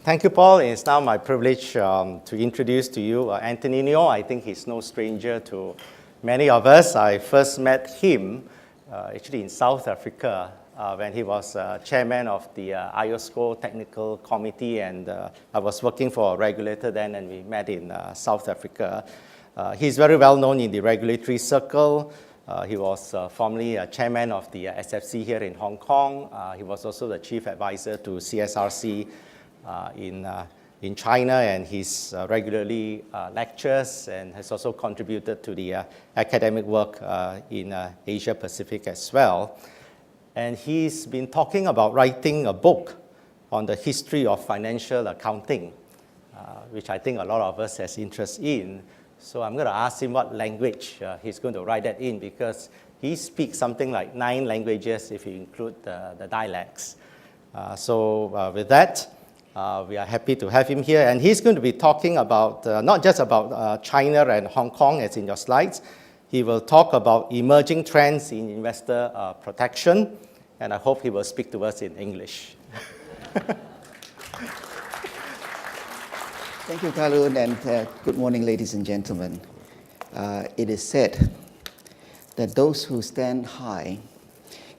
Thank you, Paul. It's now my privilege to introduce to you Anthony Neoh. I think he's no stranger to many of us. I first met him actually in South Africa when he was chairman of the IOSCO Technical Committee, and I was working for a regulator then, and we met in South Africa. He's very well known in the regulatory circle. He was formerly chairman of the SFC here in Hong Kong. He was also the chief advisor to CSRC in China, and he's regularly lectures and has also contributed to the academic work in Asia Pacific as well. And he's been talking about writing a book on the history of financial accounting, which I think a lot of us has interest in. So I'm going to ask him what language he's going to write that in, because he speaks something like 9 languages if you include the dialects. With that, we are happy to have him here, and he's going to be talking about not just about China and Hong Kong as in your slides. He will talk about emerging trends in investor protection, and I hope he will speak to us in English. Thank you, Kalun, and good morning, ladies and gentlemen. It is said that those who stand high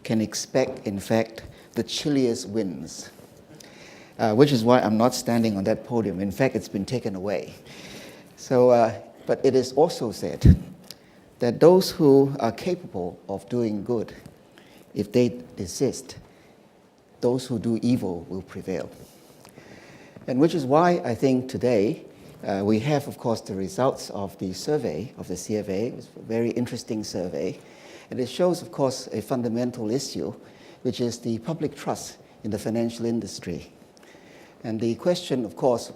can expect, in fact, the chilliest winds. Which is why I'm not standing on that podium. In fact, it's been taken away. But it is also said that those who are capable of doing good, if they desist, those who do evil will prevail. And which is why I think today we have, of course, the results of the survey of the CFA. It's a very interesting survey. And it shows, of course, a fundamental issue, which is the public trust in the financial industry. And the question, of course,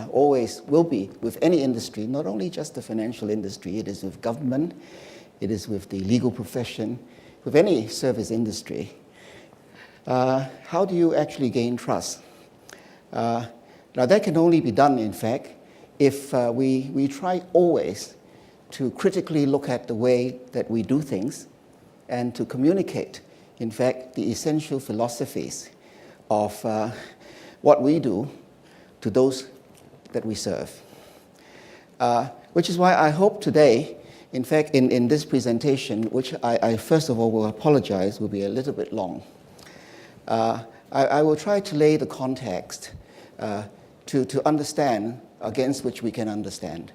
always will be with any industry, not only just the financial industry, it is with government, it is with the legal profession, with any service industry. How do you actually gain trust? Now, that can only be done, in fact, if we try always to critically look at the way that we do things and to communicate, in fact, the essential philosophies of what we do to those that we serve. Which is why I hope today, in fact, in this presentation, which I first of all will apologize, will be a little bit long. I will try to lay the context to understand, against which we can understand,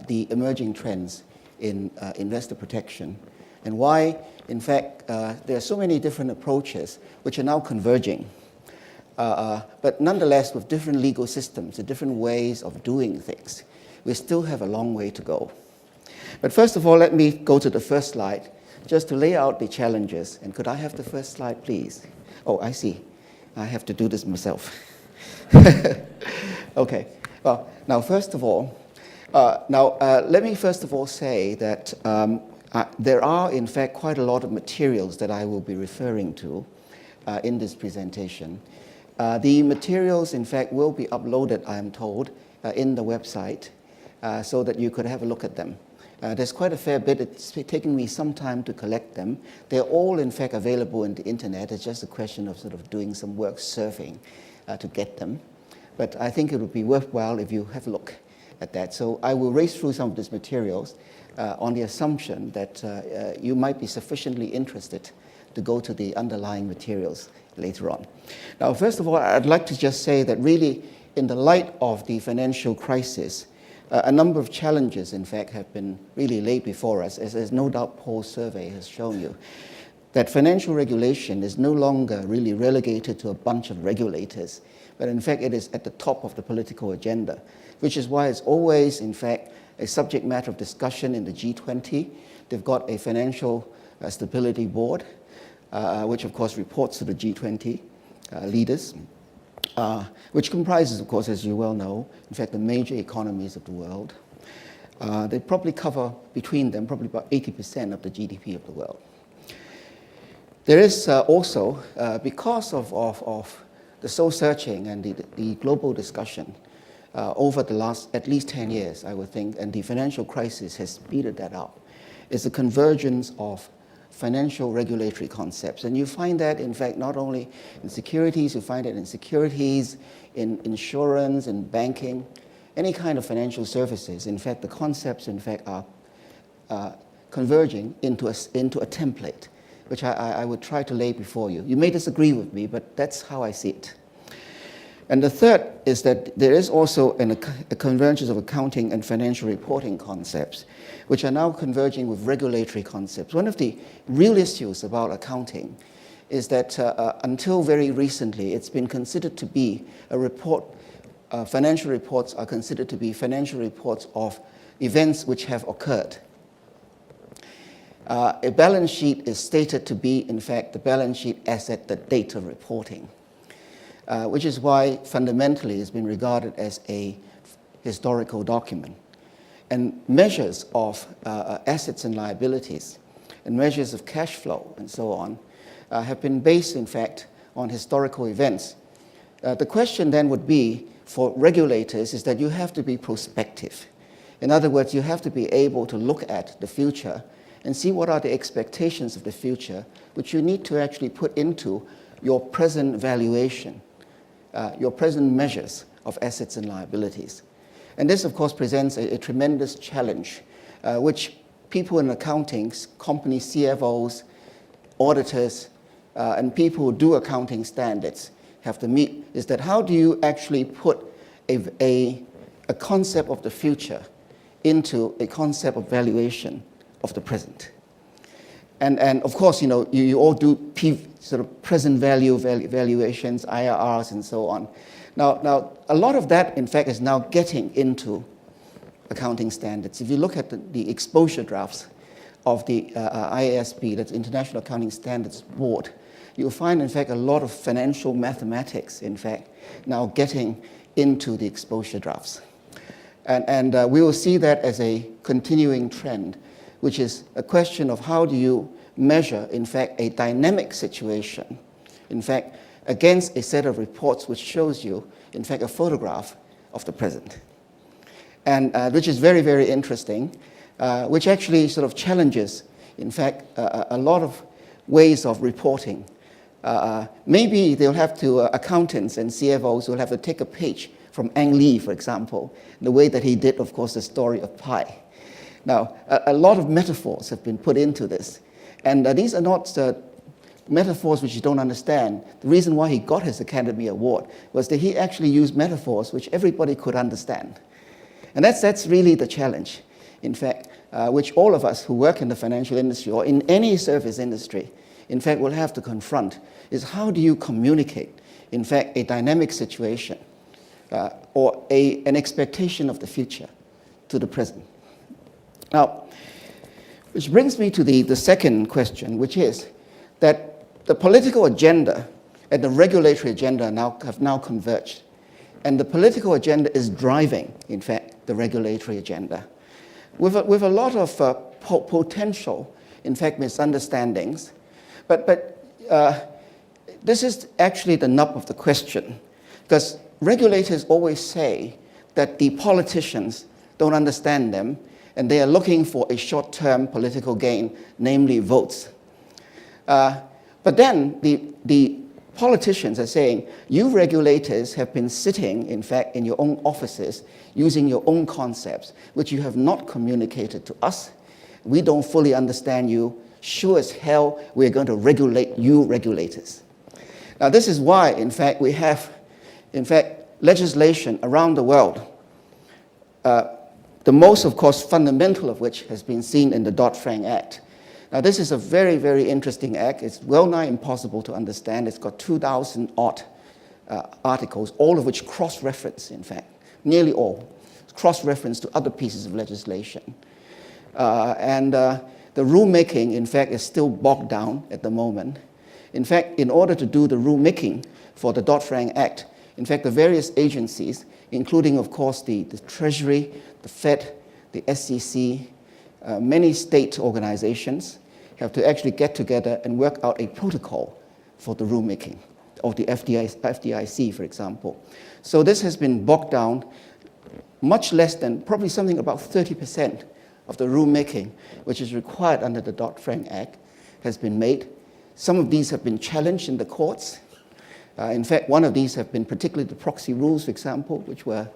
the emerging trends in investor protection, and why, in fact, there are so many different approaches which are now converging. But nonetheless, with different legal systems and different ways of doing things, we still have a long way to go. But first of all, let me go to the first slide, just to lay out the challenges. And could I have the first slide, please? Oh, I see. I have to do this myself. Okay. Well, now, first of all, let me first of all say that there are, in fact, quite a lot of materials that I will be referring to in this presentation. The materials, in fact, will be uploaded, I am told, in the website so that you could have a look at them. There's quite a fair bit. It's taken me some time to collect them. They're all, in fact, available on the internet. It's just a question of sort of doing some work surfing to get them. But I think it would be worthwhile if you have a look at that. So I will race through some of these materials on the assumption that you might be sufficiently interested to go to the underlying materials later on. Now, first of all, I'd like to just say that really, in the light of the financial crisis, a number of challenges, in fact, have been really laid before us, as no doubt Paul's survey has shown you, that financial regulation is no longer really relegated to a bunch of regulators, but in fact, it is at the top of the political agenda, which is why it's always, in fact, a subject matter of discussion in the G20. They've got a financial stability board, which of course reports to the G20 leaders, which comprises, of course, as you well know, in fact, the major economies of the world. They probably cover, between them, probably about 80% of the GDP of the world. There is also, because of the soul-searching and the global discussion over the last at least 10 years, I would think, and the financial crisis has speeded that up, is the convergence of financial regulatory concepts. And you find that, in fact, not only in securities, in insurance, in banking, any kind of financial services. In fact, the concepts, in fact, are converging into a template, which I would try to lay before you. You may disagree with me, but that's how I see it. And the third is that there is also a convergence of accounting and financial reporting concepts, which are now converging with regulatory concepts. One of the real issues about accounting is that until very recently, it's been considered to be a report, financial reports are considered to be financial reports of events which have occurred. A balance sheet is stated to be, in fact, the balance sheet asset, the data reporting. Which is why fundamentally it's been regarded as a historical document. And measures of assets and liabilities and measures of cash flow and so on have been based, in fact, on historical events. The question then would be for regulators is that you have to be prospective. In other words, you have to be able to look at the future and see what are the expectations of the future, which you need to actually put into your present valuation. Your present measures of assets and liabilities. And this, of course, presents a tremendous challenge, which people in accounting, company CFOs, auditors, and people who do accounting standards have to meet, is that how do you actually put a concept of the future into a concept of valuation of the present? And of course, you all do sort of present value valuations, IRRs, and so on. Now, a lot of that, in fact, is now getting into accounting standards. If you look at the exposure drafts of the IASB, that's International Accounting Standards Board, you'll find, in fact, a lot of financial mathematics, in fact, now getting into the exposure drafts. And we will see that as a continuing trend, which is a question of how do you measure, in fact, a dynamic situation, in fact, against a set of reports which shows you, in fact, a photograph of the present. And which is very, very interesting, which actually sort of challenges, in fact, a lot of ways of reporting. Maybe they'll have to, accountants and CFOs will have to take a page from Ang Lee, for example, the way that he did, of course, the story of pi. Now, a lot of metaphors have been put into this, and these are not metaphors which you don't understand. The reason why he got his Academy Award was that he actually used metaphors which everybody could understand. And that's really the challenge, in fact, which all of us who work in the financial industry or in any service industry, in fact, will have to confront, is how do you communicate, in fact, a dynamic situation or an expectation of the future to the present. Now, which brings me to the second question, which is that the political agenda and the regulatory agenda have now converged. And the political agenda is driving, in fact, the regulatory agenda. With a lot of potential, in fact, misunderstandings. But this is actually the nub of the question. Because regulators always say that the politicians don't understand them, and they are looking for a short-term political gain, namely votes. But then the politicians are saying, you regulators have been sitting, in fact, in your own offices, using your own concepts, which you have not communicated to us. We don't fully understand you. Sure as hell, we're going to regulate you regulators. Now, this is why, in fact, we have, in fact, legislation around the world. The most, of course, fundamental of which has been seen in the Dodd-Frank Act. Now, this is a very, very interesting act. It's well-nigh impossible to understand. It's got 2,000-odd articles, all of which cross-reference, in fact, nearly all, cross-reference to other pieces of legislation. And the rulemaking, in fact, is still bogged down at the moment. In fact, in order to do the rulemaking for the Dodd-Frank Act, in fact, the various agencies, including, of course, the Treasury, the Fed, the SEC, many state organizations have to actually get together and work out a protocol for the rulemaking, of the FDIC, for example. So this has been bogged down, much less than, probably something about 30% of the rulemaking, which is required under the Dodd-Frank Act, has been made. Some of these have been challenged in the courts. In fact, one of these have been particularly the proxy rules, for example, which were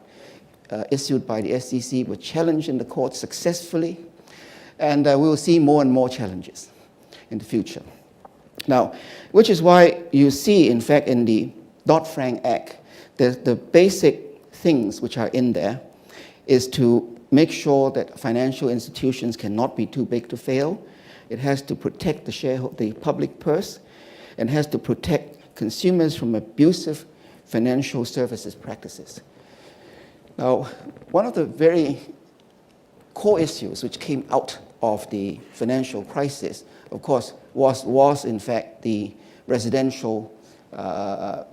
issued by the SEC, were challenged in the courts successfully. And we will see more and more challenges in the future. Now, which is why you see, in fact, in the Dodd-Frank Act, the basic things which are in there is to make sure that financial institutions cannot be too big to fail. It has to protect the public purse, and has to protect consumers from abusive financial services practices. Now, one of the very core issues which came out of the financial crisis, of course, was in fact the residential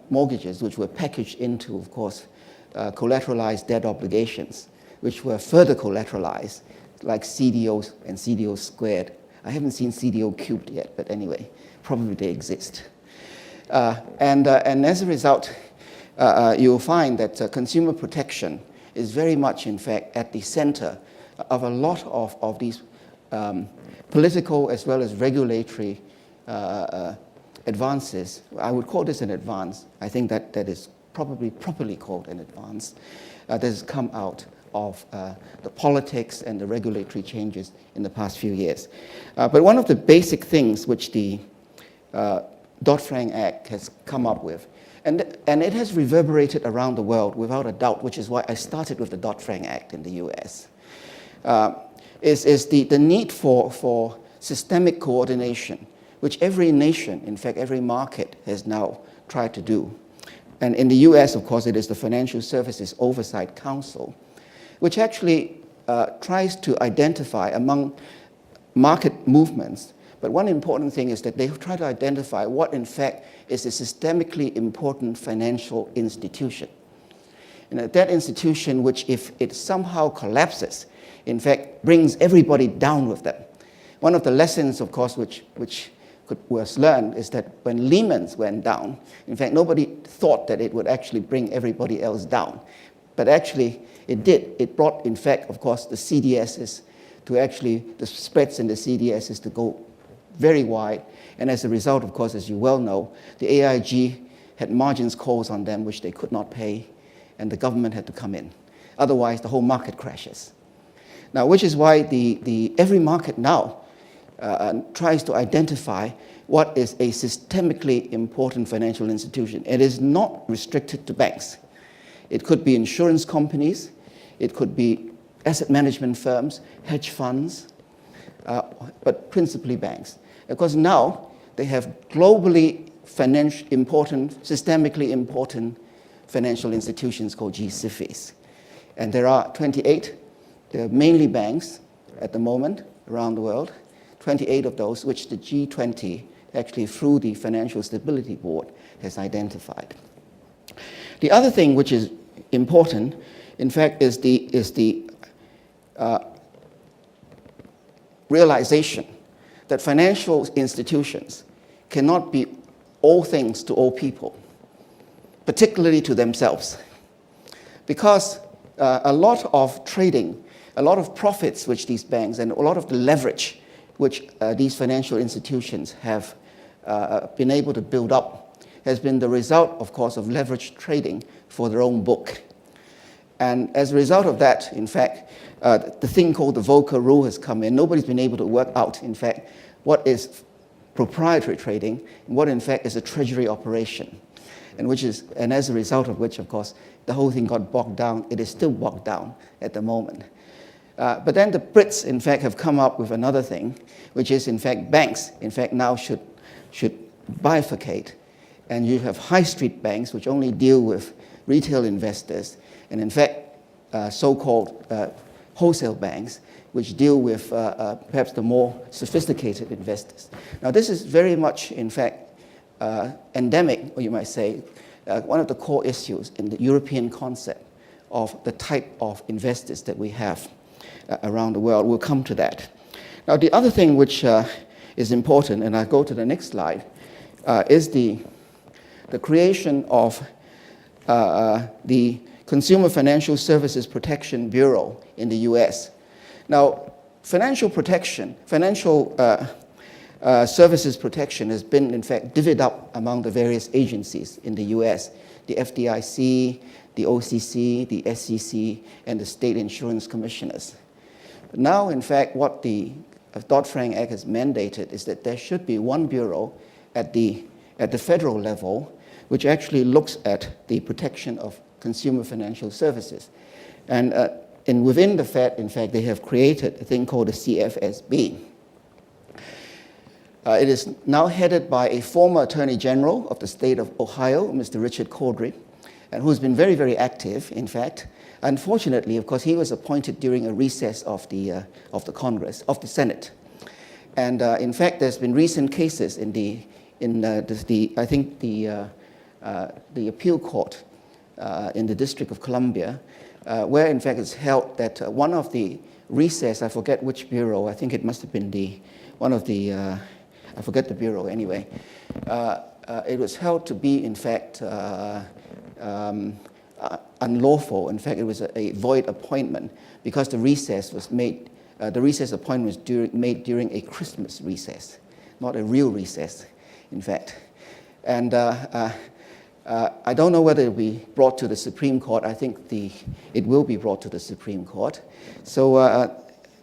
mortgages, which were packaged into, of course, collateralized debt obligations, which were further collateralized, like CDOs and CDO squared. I haven't seen CDO cubed yet, but anyway, probably they exist. And as a result, you'll find that consumer protection is very much, in fact, at the center of a lot of these political as well as regulatory advances. I would call this an advance. I think that is probably properly called an advance that has come out of the politics and the regulatory changes in the past few years. But one of the basic things which the Dodd-Frank Act has come up with, and it has reverberated around the world without a doubt, which is why I started with the Dodd-Frank Act in the US, is the need for systemic coordination, which every nation, in fact every market, has now tried to do. And in the US, of course, it is the Financial Services Oversight Council, which actually tries to identify among market movements. But one important thing is that they try to identify what, in fact, is a systemically important financial institution. And that institution which, if it somehow collapses, in fact, brings everybody down with them. One of the lessons, of course, which was learned is that when Lehman's went down, in fact, nobody thought that it would actually bring everybody else down. But actually, it did. It brought, in fact, of course, the CDSs to actually, the spreads in the CDSs to go very wide. And as a result, of course, as you well know, the AIG had margins calls on them which they could not pay, and the government had to come in. Otherwise, the whole market crashes. Now, which is why every market now tries to identify what is a systemically important financial institution. It is not restricted to banks. It could be insurance companies, it could be asset management firms, hedge funds, but principally banks. Because now they have globally important, systemically important financial institutions called G-SIFIs. And there are 28. They're mainly banks at the moment around the world, 28 of those which the G20, actually through the Financial Stability Board, has identified. The other thing which is important, in fact, is the realization that financial institutions cannot be all things to all people, particularly to themselves. Because a lot of trading, a lot of profits which these banks, and a lot of the leverage which these financial institutions have been able to build up has been the result, of course, of leveraged trading for their own book. And as a result of that, in fact, the thing called the Volcker rule has come in. Nobody's been able to work out, in fact, what is proprietary trading and what, in fact, is a treasury operation. And as a result of which, of course, the whole thing got bogged down. It is still bogged down at the moment. But then the Brits, in fact, have come up with another thing, which is, in fact, banks, in fact, now should bifurcate. And you have high street banks, which only deal with retail investors, and in fact, so-called wholesale banks, which deal with perhaps the more sophisticated investors. Now, this is very much, in fact, endemic, or you might say, one of the core issues in the European concept of the type of investors that we have around the world. We'll come to that. Now, the other thing which is important, and I'll go to the next slide, is the creation of the Consumer Financial Services Protection Bureau in the US. Now, financial protection, financial services protection has been, in fact, divvied up among the various agencies in the US, the FDIC, the OCC, the SEC, and the state insurance commissioners. But now, in fact, what the Dodd-Frank Act has mandated is that there should be one bureau at the federal level which actually looks at the protection of consumer financial services. And within the Fed, in fact, they have created a thing called the CFSB. It is now headed by a former Attorney General of the state of Ohio, Mr. Richard Cordray, and who's been very, very active, in fact. Unfortunately, of course, he was appointed during a recess of the Congress, of the Senate. And in fact, there's been recent cases in the appeal court in the District of Columbia, where in fact it's held that one of the recess, I forget which bureau, I think it must have been I forget the bureau anyway. It was held to be, in fact, unlawful. In fact, it was a void appointment because the recess was made, the recess appointment was made during a Christmas recess, not a real recess, in fact. And I don't know whether it will be brought to the Supreme Court. I think it will be brought to the Supreme Court. So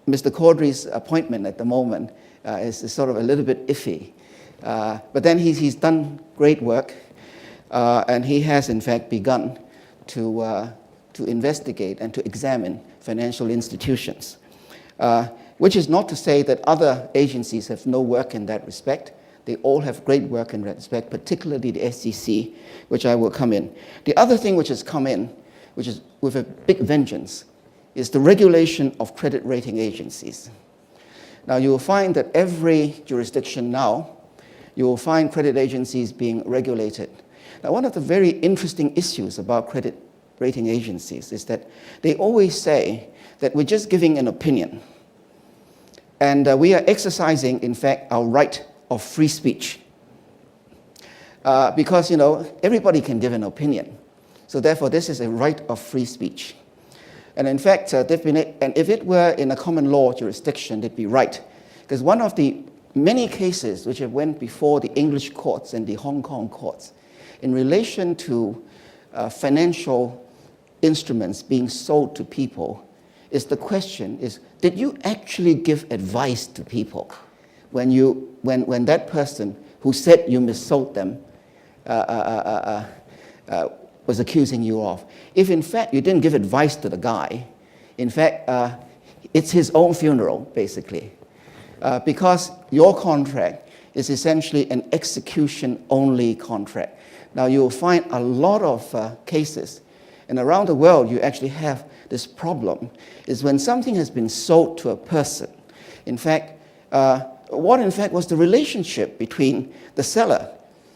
Mr. Cordray's appointment at the moment is sort of a little bit iffy. But then he's done great work, and he has, in fact, begun to investigate and to examine financial institutions, which is not to say that other agencies have no work in that respect. They all have great work in that respect, particularly the SEC, which I will come in. The other thing which has come in, which is with a big vengeance, is the regulation of credit rating agencies. Now, you will find that every jurisdiction now, you will find credit agencies being regulated. Now, one of the very interesting issues about credit rating agencies is that they always say that we're just giving an opinion. And we are exercising, in fact, our right of free speech. Because, everybody can give an opinion. So therefore, this is a right of free speech. And in fact, and if it were in a common law jurisdiction, it'd be right. Because one of the many cases which have went before the English courts and the Hong Kong courts in relation to financial instruments being sold to people is the question is, did you actually give advice to people when that person who said you missold them was accusing you of? If in fact you didn't give advice to the guy, in fact it's his own funeral, basically. Because your contract is essentially an execution-only contract. Now, you'll find a lot of cases, and around the world you actually have this problem, is when something has been sold to a person, in fact, what in fact was the relationship between the seller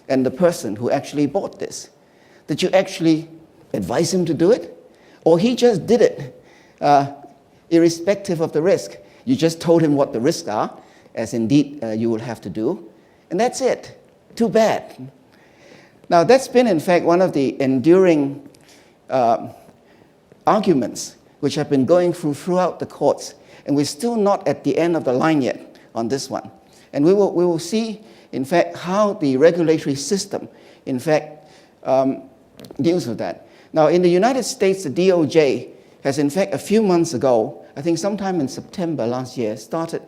and the person who actually bought this? Did you actually advise him to do it? Or he just did it, irrespective of the risk? You just told him what the risks are, as indeed you will have to do, and that's it. Too bad. Now, that's been, in fact, one of the enduring arguments which have been going throughout the courts, and we're still not at the end of the line yet on this one. And we will see, in fact, how the regulatory system, in fact, deals with that. Now, in the United States, the DOJ has, in fact, a few months ago, I think sometime in September last year, started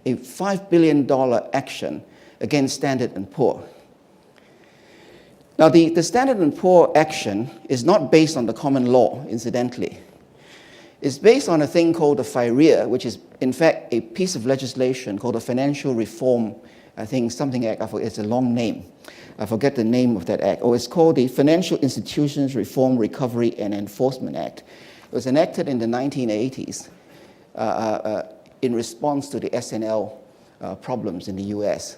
a $5 billion action against Standard & Poor. Now, the Standard & Poor action is not based on the common law, incidentally. It's based on a thing called the FIREA, which is, in fact, a piece of legislation called the Financial Reform, I think, something act. It's a long name. I forget the name of that act. It's called the Financial Institutions Reform, Recovery, and Enforcement Act. It was enacted in the 1980s in response to the SNL problems in the US.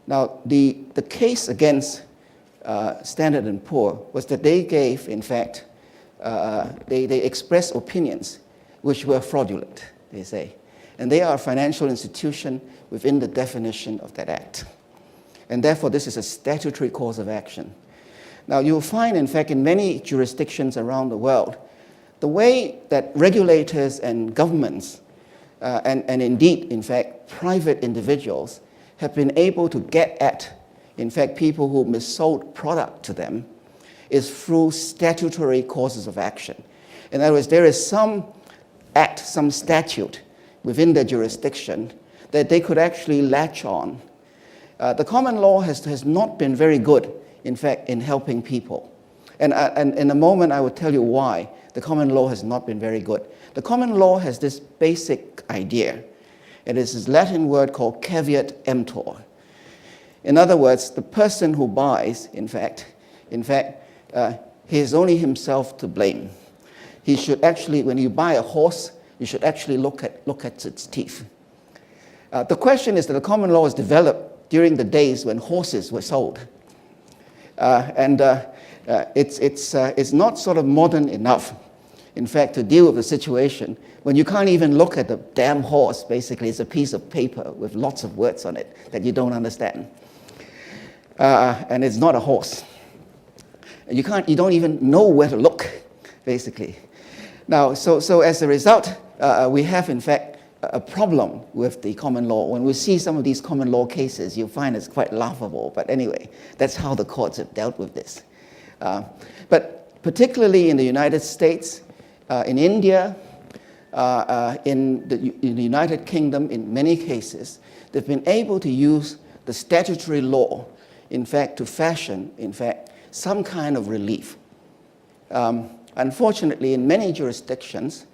Now, the case against Standard & Poor was that they gave, in fact, they expressed opinions which were fraudulent, they say. And they are a financial institution within the definition of that act. And therefore, this is a statutory cause of action. Now, you'll find, in fact, in many jurisdictions around the world, the way that regulators and governments, and indeed, in fact, private individuals have been able to get at, in fact, people who missold product to them is through statutory causes of action. In other words, there is some act, some statute within their jurisdiction that they could actually latch on. The common law has not been very good, in fact, in helping people. And in a moment, I will tell you why the common law has not been very good. The common law has this basic idea. It is this Latin word called caveat emptor. In other words, the person who buys, in fact, he is only himself to blame. He should actually, when you buy a horse, you should actually look at its teeth. The question is that the common law was developed during the days when horses were sold. It's not sort of modern enough, in fact, to deal with the situation when you can't even look at the damn horse. Basically, it's a piece of paper with lots of words on it that you don't understand. And it's not a horse. You don't even know where to look, basically. Now, so as a result, we have, in fact, a problem with the common law. When we see some of these common law cases, you'll find it's quite laughable. But anyway, that's how the courts have dealt with this. But particularly in the United States, in India, in the United Kingdom, in many cases, they've been able to use the statutory law, in fact, to fashion, in fact, some kind of relief. Unfortunately, in many jurisdictions,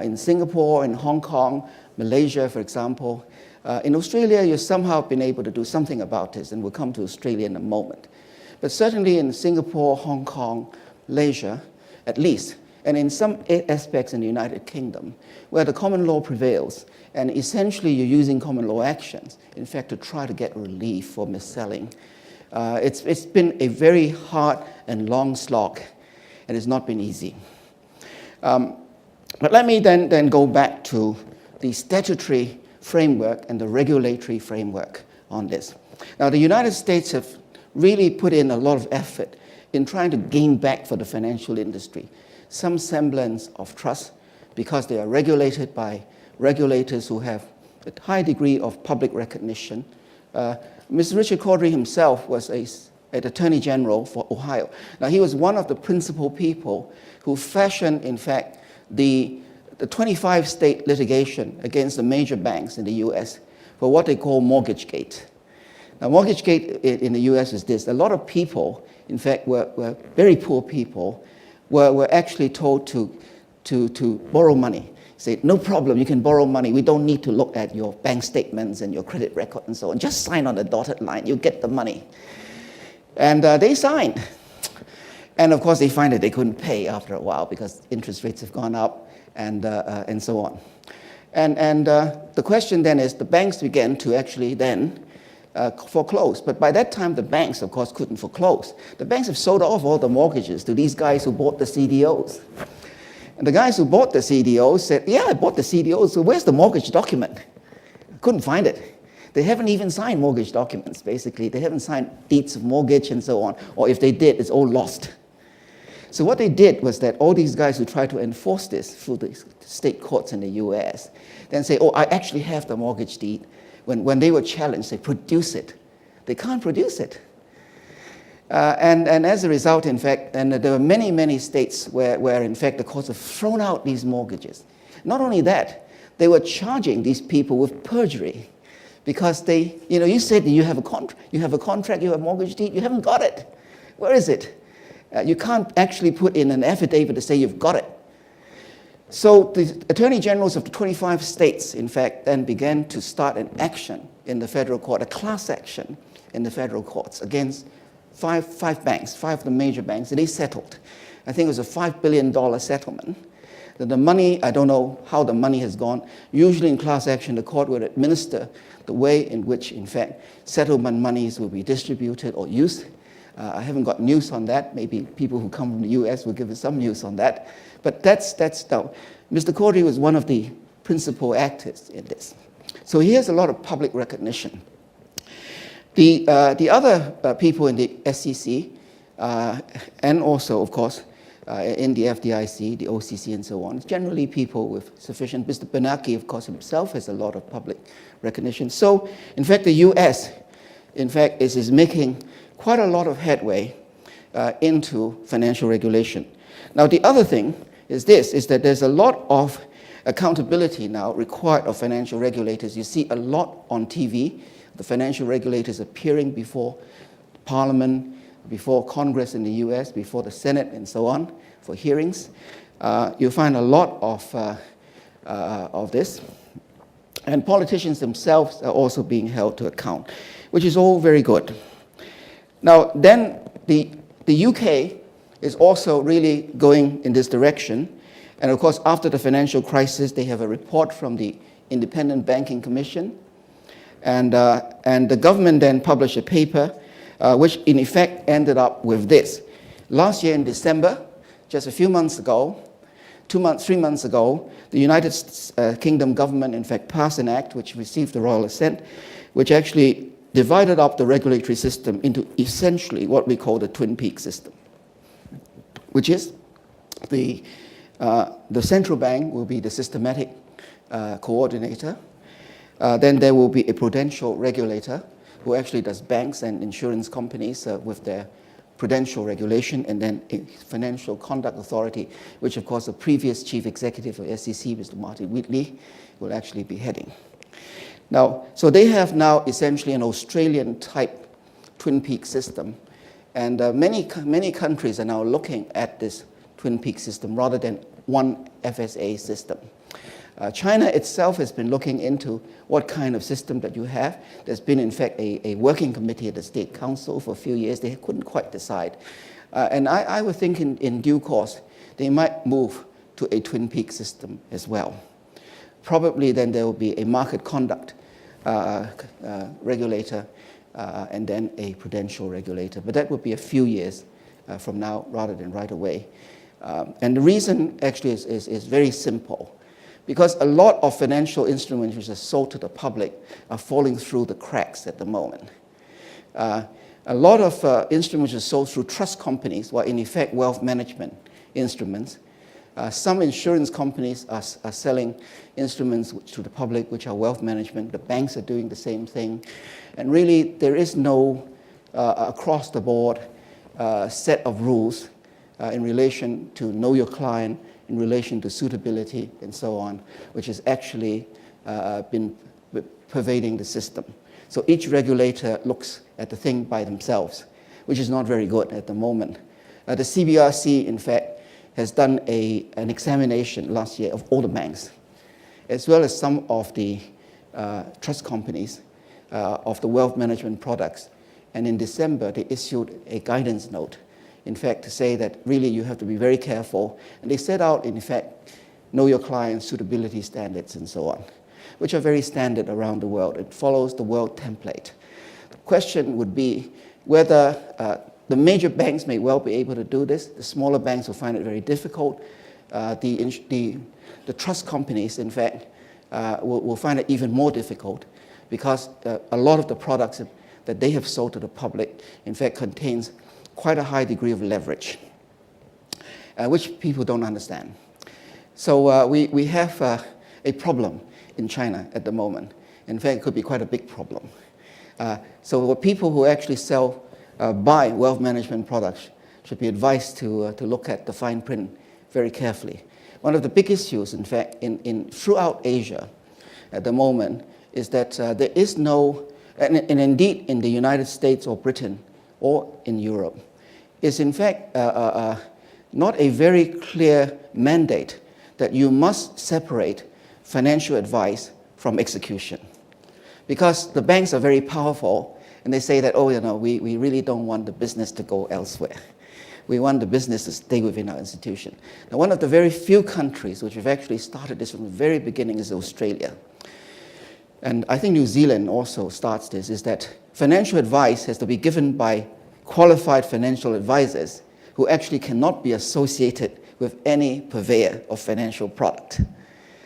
in Singapore, in Hong Kong, Malaysia, for example, in Australia, you've somehow been able to do something about this, and we'll come to Australia in a moment. But certainly in Singapore, Hong Kong, Malaysia, at least, and in some aspects in the United Kingdom, where the common law prevails, and essentially you're using common law actions, in fact, to try to get relief for mis-selling. It's been a very hard and long slog, and it's not been easy. But let me then go back to the statutory framework and the regulatory framework on this. Now, the United States have really put in a lot of effort in trying to gain back for the financial industry some semblance of trust, because they are regulated by regulators who have a high degree of public recognition. Mr. Richard Cordray himself was an Attorney General for Ohio. Now, he was one of the principal people who fashioned, in fact, the 25-state litigation against the major banks in the US for what they call mortgagegate. Now, mortgagegate in the US is this. A lot of people, in fact, were very poor people, were actually told to borrow money. Say, no problem, you can borrow money. We don't need to look at your bank statements and your credit record and so on. Just sign on the dotted line, you get the money. And they signed. And of course, they find that they couldn't pay after a while because interest rates have gone up and so on. And the question then is, the banks began to actually then foreclose. But by that time, the banks, of course, couldn't foreclose. The banks have sold off all the mortgages to these guys who bought the CDOs. And the guys who bought the CDOs said, yeah, I bought the CDOs, so where's the mortgage document? Couldn't find it. They haven't even signed mortgage documents, basically. They haven't signed deeds of mortgage and so on. Or if they did, it's all lost. So what they did was that all these guys who tried to enforce this through the state courts in the US then say, oh, I actually have the mortgage deed. When they were challenged, they produce it. They can't produce it. And as a result, in fact, and there were many, many states where in fact, the courts have thrown out these mortgages. Not only that, they were charging these people with perjury because they, you said you have a contract, you have a mortgage deed, you haven't got it. Where is it? You can't actually put in an affidavit to say you've got it. So the attorney generals of the 25 states, in fact, then began to start an action in the federal court, a class action in the federal courts against five banks, five of the major banks, and they settled. I think it was a $5 billion settlement. The money, I don't know how the money has gone. Usually in class action, the court would administer the way in which, in fact, settlement monies will be distributed or used. I haven't got news on that. Maybe people who come from the US will give us some news on that. But that's now. Mr. Cordray was one of the principal actors in this. So he has a lot of public recognition. The other people in the SEC, and also, of course, in the FDIC, the OCC, and so on. Generally people with sufficient. Mr. Bernanke, of course, himself has a lot of public recognition. So, in fact, the US, in fact, is making quite a lot of headway into financial regulation. Now, the other thing is this, is that there's a lot of accountability now required of financial regulators. You see a lot on TV, the financial regulators appearing before Parliament, before Congress in the US, before the Senate, and so on, for hearings. You'll find a lot of this. And politicians themselves are also being held to account, which is all very good. Now, then the UK is also really going in this direction. And of course, after the financial crisis, they have a report from the Independent Banking Commission. And the government then published a paper which in effect ended up with this. Last year in December, just a few months ago, 3 months ago, the United Kingdom government in fact passed an act which received the royal assent, which actually divided up the regulatory system into essentially what we call the Twin Peaks system, which is the central bank will be the systematic coordinator. Then there will be a prudential regulator who actually does banks and insurance companies with their prudential regulation, and then a financial conduct authority, which of course the previous chief executive of SEC, Mr. Martin Wheatley, will actually be heading. Now, so they have now essentially an Australian type Twin Peaks system, and many countries are now looking at this Twin Peaks system rather than one FSA system. China itself has been looking into what kind of system that you have. There's been, in fact, a working committee at the State Council for a few years. They couldn't quite decide. And I would think in due course, they might move to a Twin Peaks system as well. Probably then there will be a market conduct regulator and then a prudential regulator. But that would be a few years from now rather than right away. And the reason actually is very simple. Because a lot of financial instruments which are sold to the public are falling through the cracks at the moment. A lot of instruments are sold through trust companies, while in effect wealth management instruments. Some insurance companies are selling instruments to the public which are wealth management. The banks are doing the same thing. And really there is no across the board set of rules in relation to know your client, in relation to suitability and so on, which has actually been pervading the system. So each regulator looks at the thing by themselves, which is not very good at the moment. The CBRC, in fact, has done an examination last year of all the banks, as well as some of the trust companies of the wealth management products. And in December, they issued a guidance note, in fact, to say that really you have to be very careful. And they set out, in fact, know your client suitability standards and so on, which are very standard around the world. It follows the world template. The question would be whether the major banks may well be able to do this. The smaller banks will find it very difficult. The trust companies, in fact, will find it even more difficult because a lot of the products that they have sold to the public, in fact, contains quite a high degree of leverage, which people don't understand. So we have a problem in China at the moment. In fact, it could be quite a big problem. So people who actually buy wealth management products should be advised to look at the fine print very carefully. One of the big issues, in fact, throughout Asia at the moment is that there is no, and indeed in the United States or Britain or in Europe, is in fact not a very clear mandate that you must separate financial advice from execution. Because the banks are very powerful and they say that, oh, you know, we really don't want the business to go elsewhere. We want the business to stay within our institution. Now, one of the very few countries which have actually started this from the very beginning is Australia. And I think New Zealand also starts this, is that financial advice has to be given by qualified financial advisors who actually cannot be associated with any purveyor of financial product.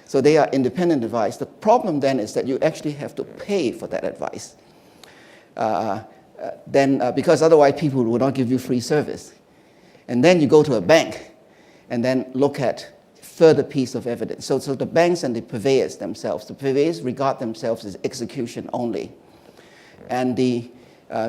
So they are independent advice. The problem then is that you actually have to pay for that advice. Because otherwise people will not give you free service. And then you go to a bank and then look at further piece of evidence. So the banks and the purveyors themselves, the purveyors regard themselves as execution only, and the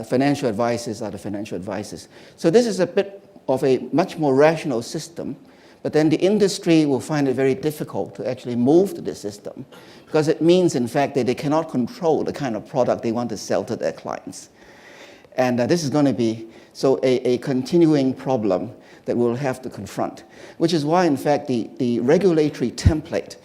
financial advisors are the financial advisors. So this is a bit of a much more rational system, but then the industry will find it very difficult to actually move to this system, because it means, in fact, that they cannot control the kind of product they want to sell to their clients. And this is going to be a continuing problem that we'll have to confront, which is why, in fact, the regulatory template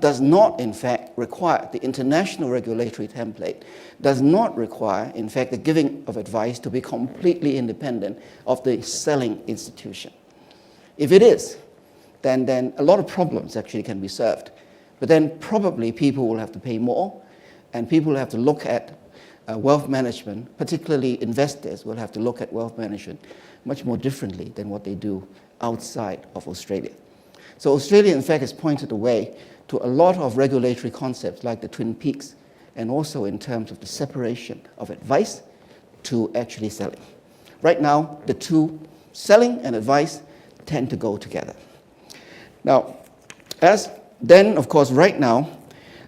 does not, in fact, require, the international regulatory template does not require, in fact, the giving of advice to be completely independent of the selling institution. If it is, then a lot of problems actually can be solved. But then probably people will have to pay more, and people will have to look at wealth management, particularly investors will have to look at wealth management much more differently than what they do outside of Australia. So Australia, in fact, has pointed the way to a lot of regulatory concepts like the Twin Peaks, and also in terms of the separation of advice to actually selling. Right now, the two, selling and advice, tend to go together. Now, of course, right now,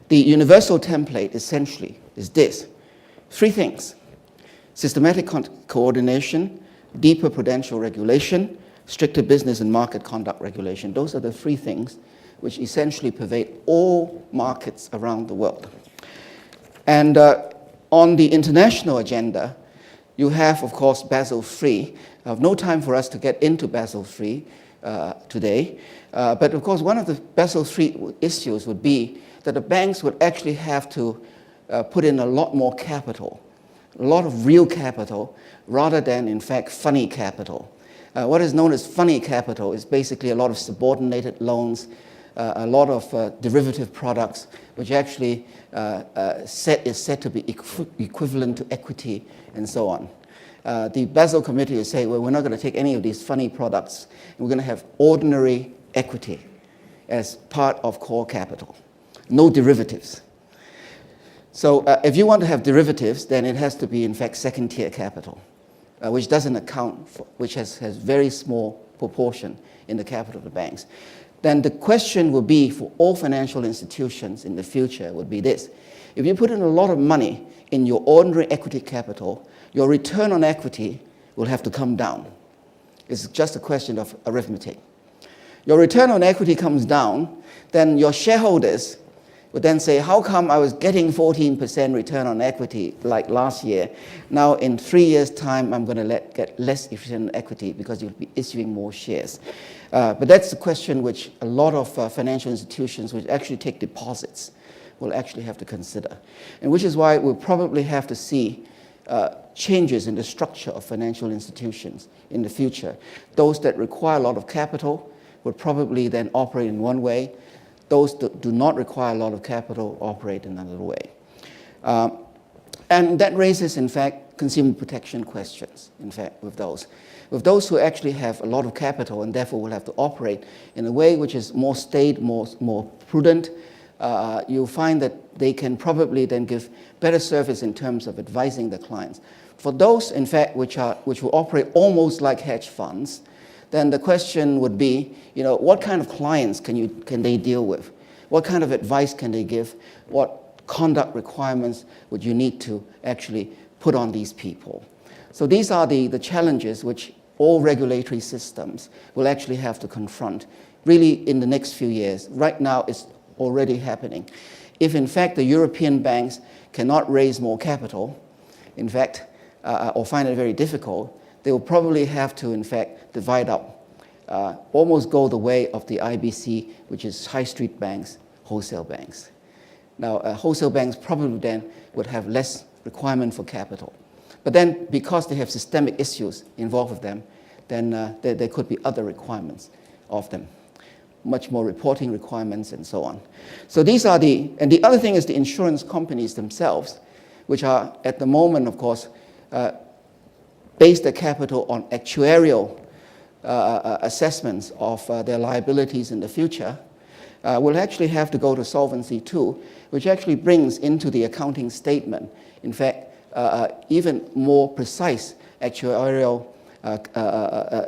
the universal template essentially is this. 3 things: systematic coordination, deeper prudential regulation, stricter business and market conduct regulation. Those are the 3 things which essentially pervade all markets around the world. And on the international agenda, you have, of course, Basel III. I have no time for us to get into Basel III today. But of course, one of the Basel III issues would be that the banks would actually have to put in a lot more capital, a lot of real capital, rather than, in fact, funny capital. What is known as funny capital is basically a lot of subordinated loans, a lot of derivative products, which actually is said to be equivalent to equity, and so on. The Basel Committee will say, well, we're not going to take any of these funny products. We're going to have ordinary equity as part of core capital. No derivatives. So if you want to have derivatives, then it has to be, in fact, second-tier capital, which doesn't account for, which has very small proportion in the capital of the banks. Then the question will be for all financial institutions in the future would be this. If you put in a lot of money in your ordinary equity capital, your return on equity will have to come down. It's just a question of arithmetic. Your return on equity comes down, then your shareholders would then say, how come I was getting 14% return on equity like last year? Now in 3 years' time, I'm going to get less efficient equity because you'll be issuing more shares. But that's the question which a lot of financial institutions which actually take deposits will actually have to consider. And which is why we'll probably have to see changes in the structure of financial institutions in the future. Those that require a lot of capital would probably then operate in one way. Those that do not require a lot of capital operate in another way. And that raises, in fact, consumer protection questions, in fact, with those. With those who actually have a lot of capital and therefore will have to operate in a way which is more staid, more prudent, you'll find that they can probably then give better service in terms of advising the clients. For those, in fact, which will operate almost like hedge funds, then the question would be, what kind of clients can they deal with? What kind of advice can they give? What conduct requirements would you need to actually put on these people? So these are the challenges which all regulatory systems will actually have to confront really in the next few years. Right now, it's already happening. If, in fact, the European banks cannot raise more capital, in fact, or find it very difficult, they will probably have to, in fact, divide up, almost go the way of the IBC, which is high street banks, wholesale banks. Now, wholesale banks probably then would have less requirement for capital. But then, because they have systemic issues involved with them, then there could be other requirements of them, much more reporting requirements and so on. So these are and the other thing is the insurance companies themselves, which are at the moment, of course, base their capital on actuarial assessments of their liabilities in the future, will actually have to go to Solvency II, which actually brings into the accounting statement, in fact, even more precise actuarial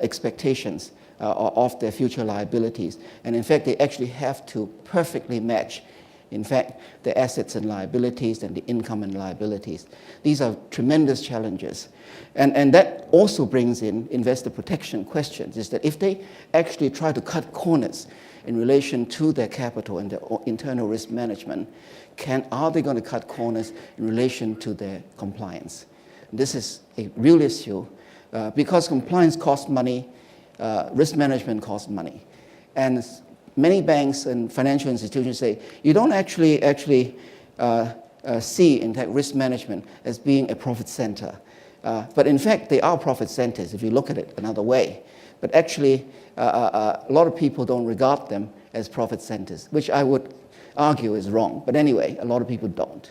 expectations of their future liabilities. And in fact, they actually have to perfectly match, in fact, the assets and liabilities and the income and liabilities. These are tremendous challenges. And that also brings in investor protection questions, is that if they actually try to cut corners in relation to their capital and their internal risk management, are they going to cut corners in relation to their compliance? This is a real issue because compliance costs money, risk management costs money. And many banks and financial institutions say, you don't actually see, in fact, risk management as being a profit center. But in fact, they are profit centers if you look at it another way. But actually, a lot of people don't regard them as profit centers, which I would argue is wrong. But anyway, a lot of people don't.